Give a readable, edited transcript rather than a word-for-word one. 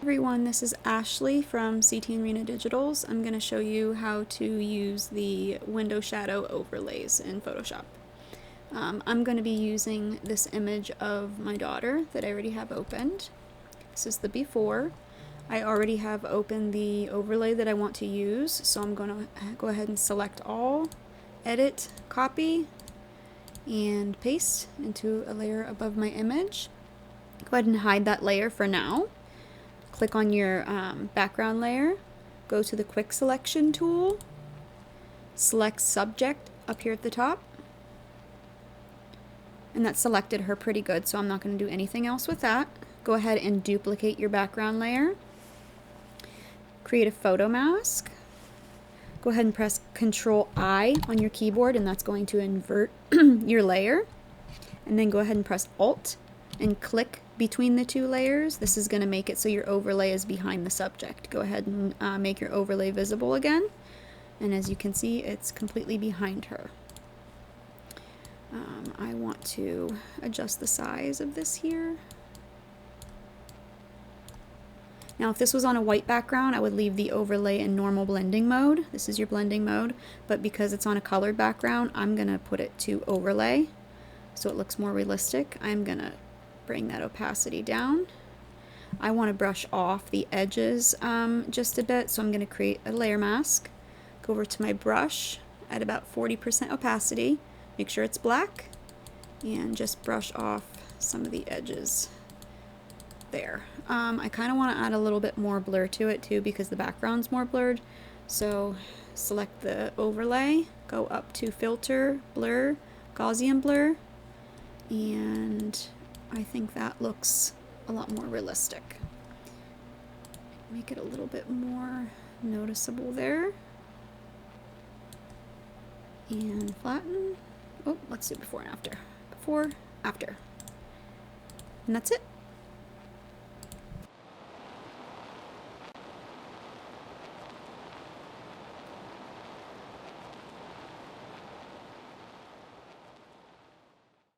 Everyone, this is Ashley from CTandRina Digitals. I'm going to show you how to use the window shadow overlays in Photoshop. I'm going to be using this image of my daughter that I already have opened. This is the before. I already have opened the overlay that I want to use, so I'm going to go ahead and select all, edit, copy, and paste into a layer above my image. Go ahead and hide that layer for now. Click on your background layer, go to the quick selection tool, select subject up here at the top, and that selected her pretty good, so I'm not going to do anything else with that. Go ahead and duplicate your background layer, create a photo mask, go ahead and press Ctrl-I on your keyboard, and that's going to invert your layer, and then go ahead and press Alt and click between the two layers. This is going to make it so your overlay is behind the subject. Go ahead and make your overlay visible again, and as you can see, it's completely behind her. I want to adjust the size of this here. Now if this was on a white background, I would leave the overlay in normal blending mode. This is your blending mode, but because it's on a colored background, I'm going to put it to overlay so it looks more realistic. I'm going to bring that opacity down. I want to brush off the edges just a bit, so I'm going to create a layer mask. Go over to my brush at about 40% opacity, make sure it's black, and just brush off some of the edges there. I kind of want to add a little bit more blur to it too because the background's more blurred, so select the overlay, go up to filter, blur, Gaussian blur, and I think that looks a lot more realistic. Make it a little bit more noticeable there. And flatten. Oh, let's do before and after. Before, after. And that's it.